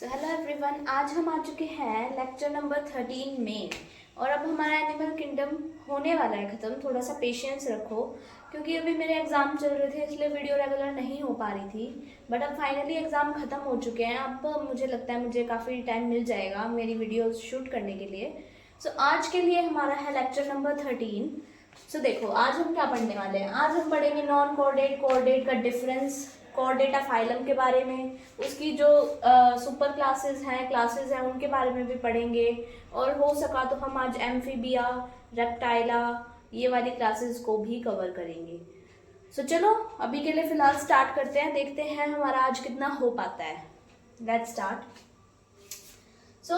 Hello everyone, आज हम आ चुके हैं लेक्चर नंबर 13 में। और अब हमारा एनिमल किंगडम होने वाला है ख़त्म। थोड़ा सा पेशेंस रखो क्योंकि अभी मेरे एग्ज़ाम चल रहे थे, इसलिए वीडियो रेगुलर नहीं हो पा रही थी। बट अब फाइनली एग्ज़ाम ख़त्म हो चुके हैं। अब मुझे लगता है मुझे काफ़ी टाइम मिल जाएगा मेरी वीडियोस शूट करने के लिए। सो आज के लिए हमारा है लेक्चर नंबर 13। सो देखो, आज हम क्या पढ़ने वाले हैं। आज हम पढ़ेंगे नॉन कोऑर्डिनेट कोऑर्डिनेट का डिफरेंस, कोऑर्डिनेटा फाइलम के बारे में, उसकी जो सुपर क्लासेस हैं उनके बारे में भी पढ़ेंगे। और हो सका तो हम आज एम्फीबिया, रेप्टाइला, ये वाली क्लासेस को भी कवर करेंगे। सो चलो अभी के लिए फिलहाल स्टार्ट करते हैं, देखते हैं हमारा आज कितना हो पाता है। Let's start. So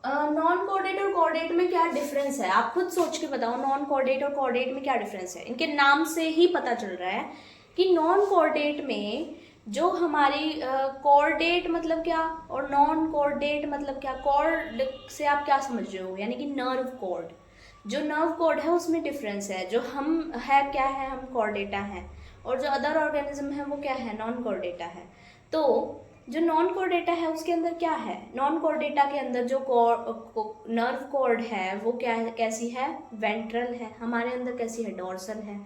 non coordinate और कोऑर्डिनेट में क्या डिफरेंस है, आप खुद सोच के बताओ। नॉन कोऑर्डिनेट और कोऑर्डिनेट में क्या डिफरेंस है? इनके नाम से ही पता चल रहा है कि नॉन कोऑर्डिनेट में जो हमारी कोऑर्डिनेट मतलब क्या और नॉन कोऑर्डिनेट मतलब क्या। कॉर्ड से आप क्या समझ रहे हो, यानी कि नर्व कॉर्ड। जो नर्व कॉर्ड है उसमें डिफरेंस है। जो हम है क्या है, हम कोऑर्डिनेटा हैं। और जो अदर ऑर्गेनिज्म है वो क्या है, नॉन कोऑर्डिनेटा है। तो जो नॉन कोऑर्डिनेटा है उसके अंदर क्या है, नॉन कोऑर्डिनेटा के अंदर जो नर्व कॉर्ड है वो क्या है, कैसी है, वेंट्रल है। हमारे अंदर कैसी है, डोर्सल है।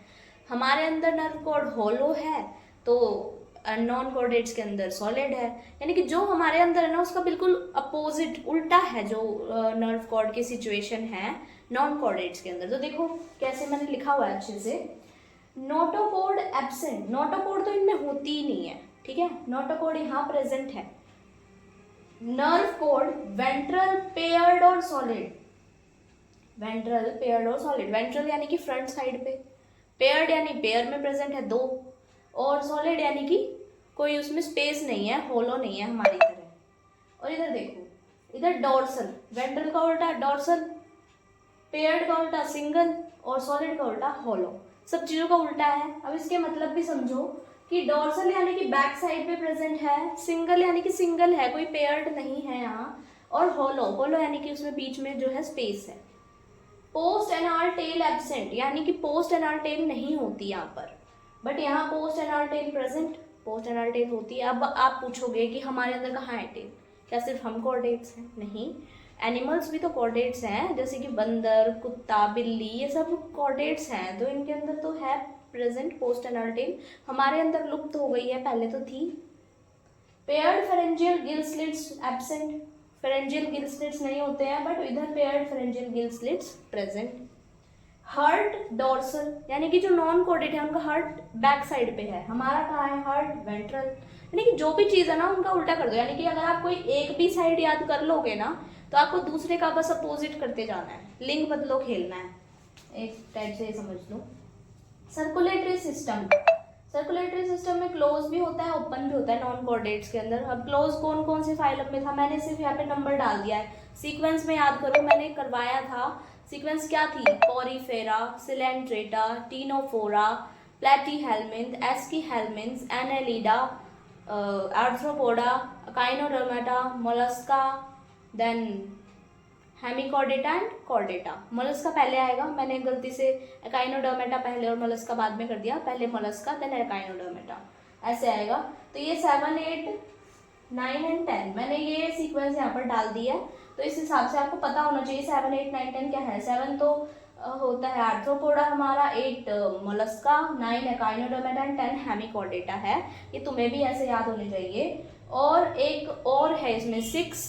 हमारे अंदर नर्व कॉर्ड होलो है, तो नॉन कोऑर्डिनेट्स के अंदर सॉलिड है। यानी कि जो हमारे अंदर है ना उसका बिल्कुल अपोजिट, उल्टा है जो नर्व कॉर्ड की सिचुएशन है नॉन कोऑर्डिनेट्स के अंदर। तो देखो कैसे मैंने लिखा हुआ है अच्छे से। नोटोकॉर्ड एब्सेंट, नोटोकॉर्ड तो इनमें होती ही नहीं है, ठीक है। नोटोकॉर्ड यहाँ प्रेजेंट है। नर्व कॉर्ड वेंट्रल, पेयर्ड और सॉलिड। वेंट्रल, पेयर्ड और सॉलिड। वेंट्रल यानी कि फ्रंट साइड पे, पेयर्ड यानी पेयर में प्रेजेंट है दो, और सॉलिड यानी कि कोई उसमें स्पेस नहीं है, होलो नहीं है हमारी तरह। और इधर देखो, इधर डोर्सल, वेंट्रल का उल्टा डोर्सल, पेयर्ड का उल्टा सिंगल और सॉलिड का उल्टा होलो। सब चीज़ों का उल्टा है। अब इसके मतलब भी समझो कि डोर्सल यानी कि बैक साइड पे प्रेजेंट है, सिंगल यानी कि सिंगल है, कोई पेयर्ड नहीं है यहाँ, और होलो, होलो यानी कि उसमें बीच में जो है स्पेस है। पोस्ट एनाल टेल एब्सेंट, यानी कि पोस्ट एनाल टेल नहीं होती यहाँ पर, बट यहाँ post anal tail present, post anal tail होती है। अब आप पूछोगे कि हमारे अंदर कहाँ है टेल, क्या सिर्फ हम कोऑर्डिनेट्स हैं? नहीं, एनिमल्स भी तो कोऑर्डिनेट्स हैं, जैसे कि बंदर, कुत्ता, बिल्ली, ये सब कोऑर्डिनेट्स हैं। तो इनके अंदर तो है प्रेजेंट पोस्ट एनाल टेल। हमारे अंदर लुप्त हो गई है, पहले तो थी। Paired pharyngeal gill slits absent, pharyngeal gill slits नहीं होते हैं, बट इधर paired pharyngeal gill slits present. Heart dorsal, यानी कि जो नॉन कोऑर्डिनेट है उनका हार्ट बैक साइड पे है, हमारा कहाँ है, हार्ट वेंट्रल। यानी कि जो भी चीज़ है ना उनका उल्टा कर दो। यानी कि अगर आप कोई एक भी साइड याद कर लोगे ना तो आपको दूसरे का बस अपोजिट करते जाना है, लिंक बदलो खेलना है, एक टाइप से समझ लो। सर्कुलेटरी सिस्टम, सर्कुलेटरी सिस्टम में क्लोज भी होता है, ओपन भी होता है नॉन कोऑर्डिनेट्स के अंदर। अब क्लोज कौन कौन से फाइलम में था, मैंने सिर्फ यहाँ पे नंबर डाल दिया है। सीक्वेंस में याद करो, मैंने करवाया था। सीक्वेंस क्या थी, porifera, coelenterata, ctenophora, platyhelminthes, aschelminthes, annelida, arthropoda, echinodermata, mollusca, then hemichordata and chordata. Mollusca पहले आएगा, मैंने गलती से एकाइनोडर्मेटा पहले और मोलस्का बाद में कर दिया, पहले मोलस्का देन एकाइनोडर्मेटा, ऐसे आएगा। तो ये 7, 8, 9 एंड 10 मैंने ये सीक्वेंस यहाँ पर डाल दी है। तो इस हिसाब से आपको पता होना चाहिए 7, 8, 9, 10 क्या है। 7 तो होता है आर्थ्रोपोडा हमारा, 8 मोलस्का, 9 एकाइनोडर्मेटा एंड 10 हेमिकॉर्डेटा है। ये तुम्हें भी ऐसे याद होने चाहिए। और एक और है इसमें 6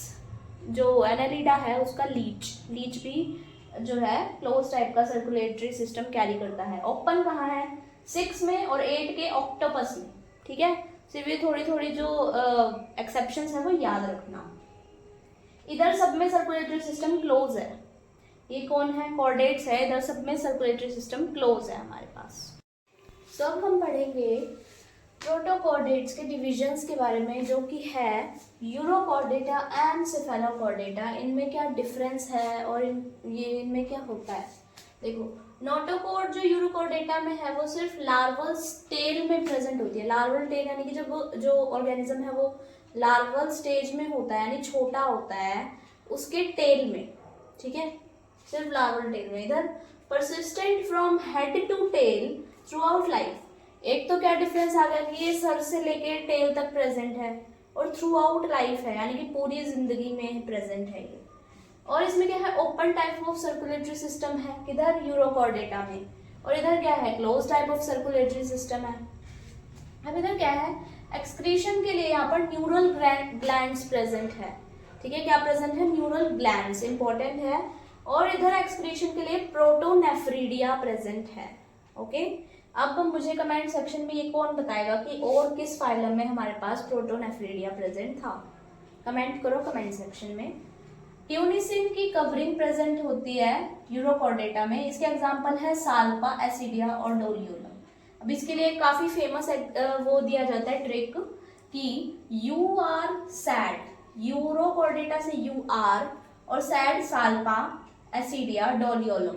जो एनालिडा है उसका लीच, लीच भी जो है क्लोज टाइप का सर्कुलेटरी सिस्टम कैरी करता है। ओपन कहाँ है, 6 में और 8 के ऑक्टोपस में, ठीक है। सिर्फ ये थोड़ी थोड़ी जो एक्सेप्शंस है वो याद रखना। इधर सब में सर्कुलेटरी सिस्टम क्लोज है, ये कौन है, कोऑर्डिनेट्स है। इधर सब में सर्कुलेटरी सिस्टम क्लोज है हमारे पास। तो अब हम पढ़ेंगे प्रोटोकॉर्डेट्स के डिविजन्स के बारे में, जो कि है यूरोकॉर्डेटा एंड सेफेलोकॉर्डेटा। इनमें क्या डिफरेंस है और इनमें क्या होता है। देखो, नोटोकॉर्ड जो यूरोकॉर्डेटा में है वो सिर्फ लार्वल स्टेज में प्रेजेंट होती है। लार्वल स्टेज यानी कि जब जो ऑर्गेनिज्म है वो लार्वल स्टेज में होता है, यानी छोटा होता है उसके टेल में, ठीक है, सिर्फ लार्वल टेल में। इधर persistent from head to tail throughout life. एक तो क्या डिफरेंस आ गया कि ये सर से लेके टेल तक प्रेजेंट है, और थ्रू आउट लाइफ है, यानी कि पूरी जिंदगी में प्रेजेंट है ये। और इसमें क्या है, open type of circulatory system है किधर, यूरोकॉर्डेटा में, और इधर क्या है, close type of circulatory system है। अब इधर क्या है, एक्सक्रीशन के लिए यहाँ पर न्यूरल ग्लैंड्स प्रेजेंट है, ठीक है, क्या प्रेजेंट है, न्यूरल ग्लैंड्स इंपॉर्टेंट है। और इधर एक्सक्रीशन के लिए प्रोटोनेफ्रीडिया प्रेजेंट है। ओके, अब मुझे कमेंट सेक्शन में ये कौन बताएगा कि और किस फाइलम में हमारे पास प्रोटोनेफ्रीडिया प्रेजेंट था, कमेंट करो कमेंट सेक्शन में। ट्यूनिसिन की कवरिंग प्रेजेंट होती है यूरोकॉर्डेटा में, इसके एग्जांपल है साल्पा, एसिडिया और डोलियोलम। अब इसके लिए काफी फेमस वो दिया जाता है ट्रिक कि यू आर सैड, यूरोकॉर्डेटा से यू आर, और सैड साल्पा, एसिडिया, डोलियोलम।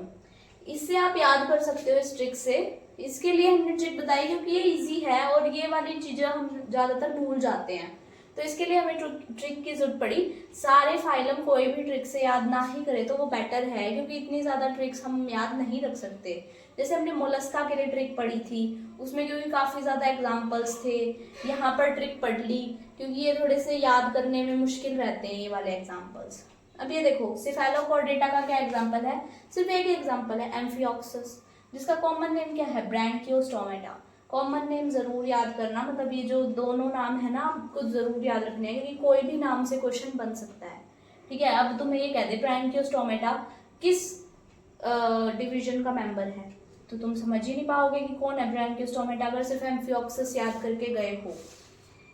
इससे आप याद कर सकते हो इस ट्रिक से। इसके लिए हमने ट्रिक बताई क्योंकि ये इजी है और ये वाली चीजें हम ज्यादातर भूल जाते हैं, तो इसके लिए हमें ट्रिक की जरूरत पड़ी। सारे फाइलम कोई भी ट्रिक से याद ना ही करे तो वो बेटर है, क्योंकि इतनी ज्यादा ट्रिक्स हम याद नहीं रख सकते। जैसे हमने मोलस्का के लिए ट्रिक पढ़ी थी, उसमें क्योंकि काफी ज्यादा एग्जाम्पल्स थे, यहाँ पर ट्रिक पढ़ ली क्योंकि ये थोड़े से याद करने में मुश्किल रहते हैं ये वाले एग्जाम्पल्स। अब ये देखो सिफेलोकॉर्डेटा का क्या एग्जाम्पल है, सिर्फ एक एग्जाम्पल है एम्फियोक्सस, जिसका कॉमन नेम क्या है, ब्रैंकियोस्टोमेटा। कॉमन नेम जरूर याद करना, मतलब ये जो दोनों नाम है ना आपको जरूर याद रखने हैं, क्योंकि कोई भी नाम से क्वेश्चन बन सकता है, ठीक है। अब तुम्हें ये कह दे ब्रैंकियोस्टोमेटा किस डिवीजन का मेंबर है, तो तुम समझ ही नहीं पाओगे कि कौन है ब्रैंकियोस्टोमेटा अगर सिर्फ एम्फियोक्सस याद करके गए हो,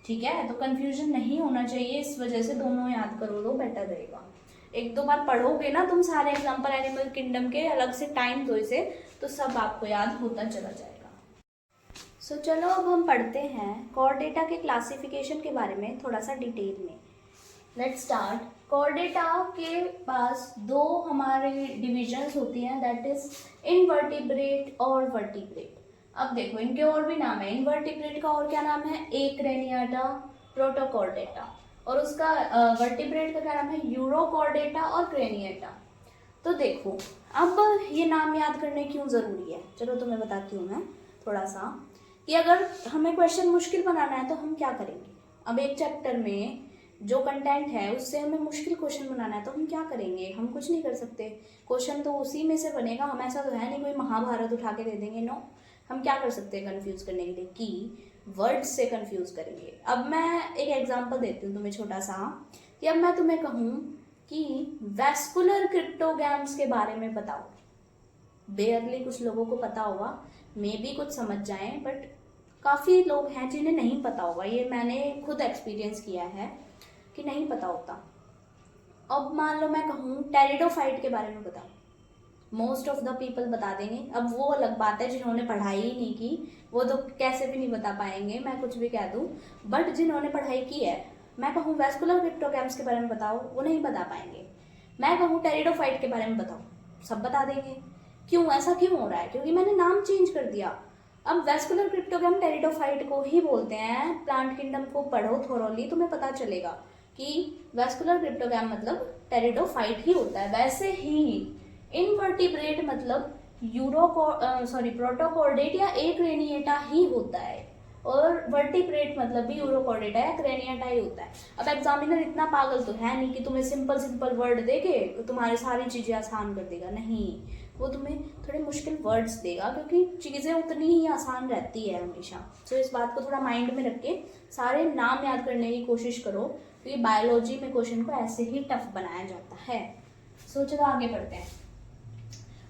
ठीक है। तो कंफ्यूजन नहीं होना चाहिए, इस वजह से दोनों याद करो तो बेटर रहेगा। एक दो बार पढ़ोगे ना तुम सारे एग्जाम्पल एनिमल किंगडम के, अलग से टाइम दो इसे, तो सब आपको याद होता चला जाएगा। सो चलो अब हम पढ़ते हैं कॉर्डेटा के क्लासिफिकेशन के बारे में थोड़ा सा डिटेल में। Let's start. कॉर्डेटा के पास दो हमारे डिविजन्स होती हैं, दैट इज इनवर्टिब्रेट और वर्टिब्रेट। अब देखो इनके और भी नाम है, इनवर्टिब्रेट का और क्या नाम है, एक्रेनियाटा, प्रोटोकॉर्डेटा, और उसका वर्टिब्रेट का क्या नाम है, यूरोकॉर्डेटा और क्रेनिएटा। तो देखो अब ये नाम याद करने क्यों ज़रूरी है, चलो तुम्हें बताती हूँ मैं थोड़ा सा, कि अगर हमें क्वेश्चन मुश्किल बनाना है तो हम क्या करेंगे। अब एक चैप्टर में जो कंटेंट है उससे हमें मुश्किल क्वेश्चन बनाना है तो हम क्या करेंगे, हम कुछ नहीं कर सकते, क्वेश्चन तो उसी में से बनेगा, हम ऐसा तो है नहीं कोई महाभारत उठा के दे देंगे, नो। हम क्या कर सकते हैं कंफ्यूज करने के लिए, कि वर्ड्स से कंफ्यूज करेंगे। अब मैं एक एग्जांपल देती हूँ तुम्हें छोटा सा, कि अब मैं तुम्हें कहूँ कि वैस्कुलर क्रिप्टोग्राम्स के बारे में बताओ, बेयरली कुछ लोगों को पता होगा, मे बी कुछ समझ जाएं, बट काफ़ी लोग हैं जिन्हें नहीं पता होगा, ये मैंने खुद एक्सपीरियंस किया है कि नहीं पता होता। अब मान लो मैं कहूँ टेरिडोफाइट के बारे में बताओ, मोस्ट ऑफ द पीपल बता देंगे। अब वो अलग बात है जिन्होंने पढ़ाई ही नहीं की, वो तो कैसे भी नहीं बता पाएंगे, मैं कुछ भी कह दूँ, बट जिन्होंने पढ़ाई की है, मैं कहूँ वैस्कुलर क्रिप्टोग्राम्स के बारे में बताओ, वो नहीं बता पाएंगे। मैं कहूँ टेरिडोफाइट के बारे में बताओ, सब बता देंगे। क्यों, ऐसा क्यों हो रहा है, क्योंकि मैंने नाम चेंज कर दिया। अब वैस्कुलर क्रिप्टोग्राम टेरिडोफाइट को ही बोलते हैं। प्लांट किंगडम को पढ़ो थोरोली, तुम्हें पता चलेगा कि वैस्कुलर क्रिप्टोग्राम मतलब टेरिडोफाइट ही होता है। वैसे ही इनवर्टिब्रेट मतलब प्रोटोकॉर्डेट या एक्रेनिएटा ही होता है, और वर्टिब्रेट मतलब भी यूरोकॉर्डेटा या क्रेनिएटा ही होता है। अब एग्जामिनर इतना पागल तो है नहीं कि तुम्हें सिंपल वर्ड देके तुम्हारी सारी चीजें आसान कर देगा, नहीं, वो तुम्हें थोड़े मुश्किल वर्ड्स देगा, क्योंकि चीज़ें उतनी ही आसान रहती है हमेशा। तो इस बात को थोड़ा माइंड में रख के सारे नाम याद करने की कोशिश करो, क्योंकि बायोलॉजी में क्वेश्चन को ऐसे ही टफ बनाया जाता है। सो चलो आगे बढ़ते हैं।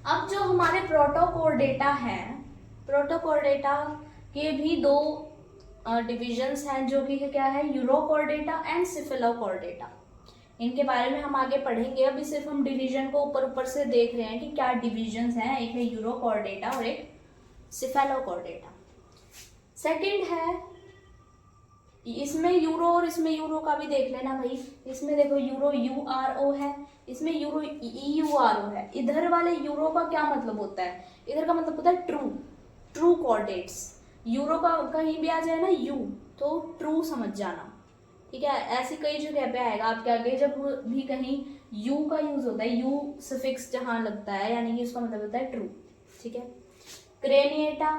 अब जो हमारे प्रोटोकॉर्डेटा हैं, प्रोटोकॉर्डेटा के भी दो डिविजन्स हैं, जो कि क्या है, यूरोकॉर्डेटा एंड सिफेलोकॉर्डेटा। इनके बारे में हम आगे पढ़ेंगे, अभी सिर्फ हम डिवीजन को ऊपर से देख रहे हैं कि क्या डिविजन्स हैं, एक है यूरोकॉर्डेटा और एक सिफेलोकॉर्डेटा। सेकंड है, इसमें यूरो और इसमें यूरो का भी देख लेना भाई, इसमें देखो यूरो URO है, इसमें यूरो EURO है। इधर वाले यूरो का क्या मतलब होता है, इधर का मतलब होता है ट्रू कॉर्डेट्स। यूरो का कहीं भी आ जाए ना यू, तो ट्रू समझ जाना, ठीक है। ऐसी कई जगह पे आएगा आपके आगे, जब भी कहीं यू का यूज होता है, यू सफिक्स जहां लगता है, यानी कि उसका मतलब होता है ट्रू, ठीक है। क्रेनिएटा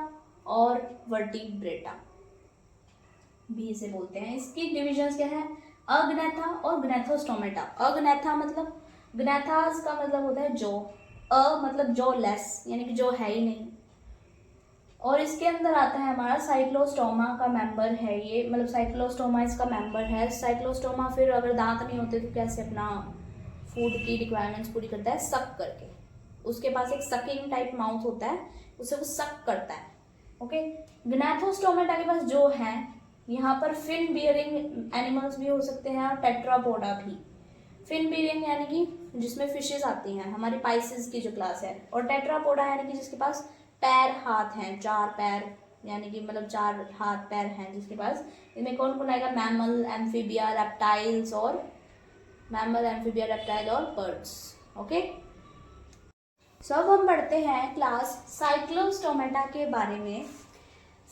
और वर्टिब्रेटा, भी इसे बोलते हैं। इसकी डिविजन्स क्या है, अग्नैथा और ग्नैथोस्टोमेटा। अग्नैथा मतलब, ग्नैथास का मतलब होता है जॉ, मतलब जॉ लेस, यानी कि जॉ है ही नहीं। और इसके अंदर आता है हमारा साइक्लोस्टोमा का मेंबर है ये, मतलब साइक्लोस्टोमा इसका मेंबर है। साइक्लोस्टोमा फिर अगर दांत नहीं होते तो कैसे अपना फूड की रिक्वायरमेंट्स पूरी करता है, सक करके। उसके पास एक सकिंग टाइप माउथ होता है, उससे वो सक करता है। ओके, ग्नैथोस्टोमेटा के पास जो है, यहाँ पर फिन बियरिंग एनिमल्स भी हो सकते हैं और टेट्रापोडा भी। फिन बियरिंग यानी कि जिसमें फिशेस आती हैं, हमारी पाइसेस की जो क्लास है, और टेट्रापोडा यानी कि जिसके पास पैर हाथ हैं, 4 पैर, यानी कि मतलब 4 हाथ पैर हैं जिसके पास। इनमें कौन कौन आएगा, मैमल, एम्फीबिया, रेप्टाइल्स और मैमल, एम्फीबिया, रेप्टाइल और बर्ड्स। ओके, सो अब हम पढ़ते हैं क्लास साइक्लोस्टोमेटा के बारे में।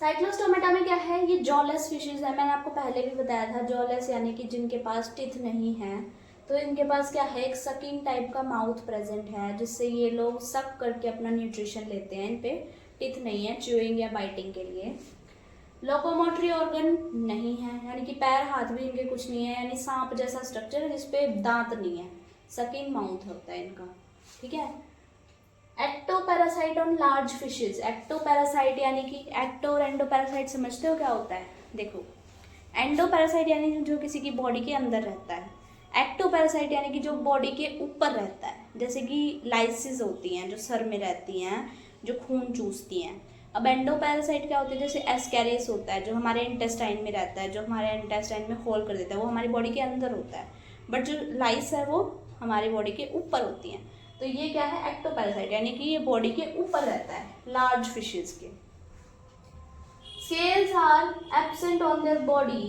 साइक्लोस्टोमेटा में क्या है, ये जॉलेस फिशेज है। मैंने आपको पहले भी बताया था, जॉलेस यानी कि जिनके पास टिथ नहीं है। तो इनके पास क्या है, एक सकिंग टाइप का माउथ प्रेजेंट है, जिससे ये लोग सक करके अपना न्यूट्रिशन लेते हैं। इन पे टिथ नहीं है च्यूइंग या बाइटिंग के लिए। लोकोमोटरी ऑर्गन नहीं है, यानी कि पैर हाथ भी इनके कुछ नहीं है, यानी सांप जैसा स्ट्रक्चर है जिसपे दांत नहीं है, सकिंग माउथ होता है इनका। ठीक है। Ectoparasite on large fishes. Ectoparasite यानी कि एक्टो और एंडोपैरासाइट समझते हो क्या होता है? देखो, एंडोपैरासाइट यानी जो किसी की बॉडी के अंदर रहता है, एक्टोपैरासाइट यानी कि जो बॉडी के ऊपर रहता है, जैसे कि लाइसिस होती हैं जो सर में रहती हैं, जो खून चूसती हैं। अब एंडोपैरासाइट क्या होती है, जैसे एस्कैरिस होता है जो हमारे इंटेस्टाइन में रहता है, जो हमारे इंटेस्टाइन में होल कर देता है, वो हमारी बॉडी के अंदर होता है। बट जो लाइस है वो हमारी बॉडी के ऊपर होती हैं। तो ये क्या है, एक्टोपैरासाइट, यानी कि ये बॉडी के ऊपर रहता है लार्ज फिशेज के। Scales are absent on their body.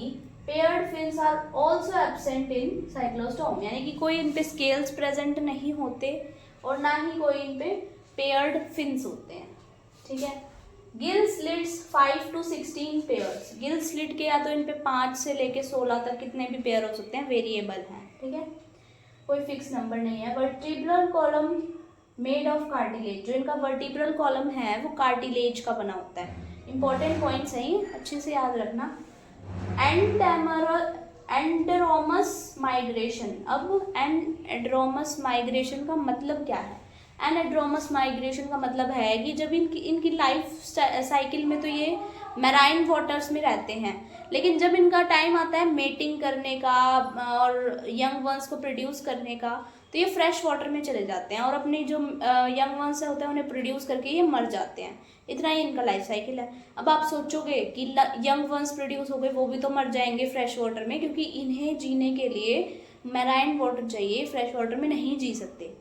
Paired fins are also absent in cyclostome. यानी कि कोई इन पे स्केल्स प्रेजेंट नहीं होते और ना ही कोई इन पे पेयर्ड फिन्स होते हैं। ठीक है। Gill slits 5 to 16 pairs. Gill slit के या तो इन पे 5 से लेके 16 तक कितने भी पेयर हो सकते हैं, वेरिएबल हैं। ठीक है, कोई फिक्स नंबर नहीं है। Vertebral column made of cartilage. जो इनका वर्टिब्रल कॉलम है वो कार्टिलेज का बना होता है। इंपॉर्टेंट पॉइंट्स हैं ये, अच्छे से याद रखना। एंडेरोमस माइग्रेशन। अब एंडेरोमस माइग्रेशन का मतलब क्या है? एंडेरोमस माइग्रेशन का मतलब है कि जब इनकी लाइफ साइकिल में तो ये मैराइन वाटर्स में रहते हैं, लेकिन जब इनका टाइम आता है मेटिंग करने का और यंग वंस को प्रोड्यूस करने का, तो ये फ्रेश वाटर में चले जाते हैं और अपनी जो यंग वंस होते हैं उन्हें प्रोड्यूस करके ये मर जाते हैं। इतना ही इनका लाइफ साइकिल है। अब आप सोचोगे कि यंग वंस प्रोड्यूस हो गए, वो भी तो मर जाएंगे फ्रेश वाटर में, क्योंकि इन्हें जीने के लिए मैराइन वाटर चाहिए, फ्रेश वाटर में नहीं जी सकते।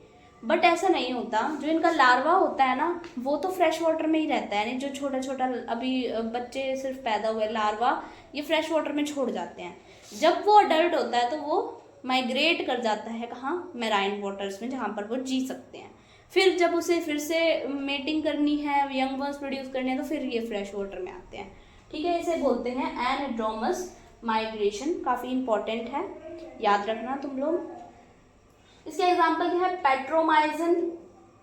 बट ऐसा नहीं होता, जो इनका लार्वा होता है ना, वो तो फ्रेश वाटर में ही रहता है। यानी जो छोटा छोटा अभी बच्चे सिर्फ पैदा हुए लार्वा, ये फ्रेश वाटर में छोड़ जाते हैं। जब वो अडल्ट होता है तो वो माइग्रेट कर जाता है कहाँ, मैराइन वाटर्स में, जहाँ पर वो जी सकते हैं। फिर जब उसे फिर से मेटिंग करनी है, यंग वंस प्रोड्यूस करने हैं, तो फिर ये फ्रेश वाटर में आते हैं। ठीक है, इसे बोलते हैं एनाड्रोमस माइग्रेशन। काफ़ी इंपॉर्टेंट है, याद रखना तुम लोग। इसके एग्जाम्पल क्या है, पेट्रोमाइजन,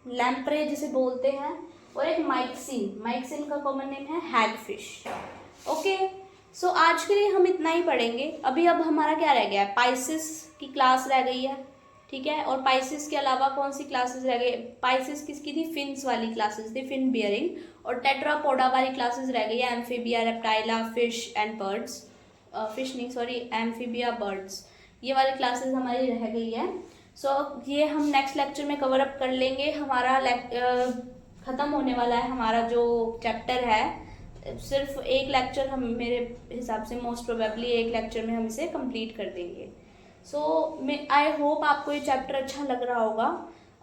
लैम्प्रे जिसे बोलते हैं, और एक माइक्सिन। माइक्सिन का कॉमन नेम है हैगफिश। ओके, सो आज के लिए हम इतना ही पढ़ेंगे। अब हमारा क्या रह गया है, पाइसिस की क्लास रह गई है। ठीक है, और पाइसिस के अलावा कौन सी क्लासेस रह गई? पाइसिस किसकी थी? फिन्स वाली क्लासेस थी, फिन बियरिंग। और टेट्रापोडा वाली क्लासेस रह गई है, amphibia, reptilia, fish and birds. Fish नहीं, सॉरी, एम्फीबिया, बर्ड्स, ये वाली क्लासेस हमारी रह गई है। सो ये हम नेक्स्ट लेक्चर में कवर अप कर लेंगे। हमारा ख़त्म होने वाला है हमारा जो चैप्टर है। सिर्फ एक लेक्चर, हम मेरे हिसाब से मोस्ट प्रोबेबली एक लेक्चर में हम इसे कंप्लीट कर देंगे। सो आई होप आपको ये चैप्टर अच्छा लग रहा होगा।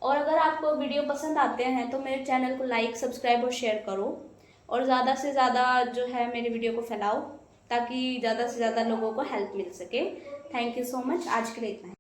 और अगर आपको वीडियो पसंद आते हैं तो मेरे चैनल को लाइक, सब्सक्राइब और शेयर करो, और ज़्यादा से ज़्यादा जो है मेरे वीडियो को फैलाओ, ताकि ज़्यादा से ज़्यादा लोगों को हेल्प मिल सके। Thank you so much. आज के लिए इतना है।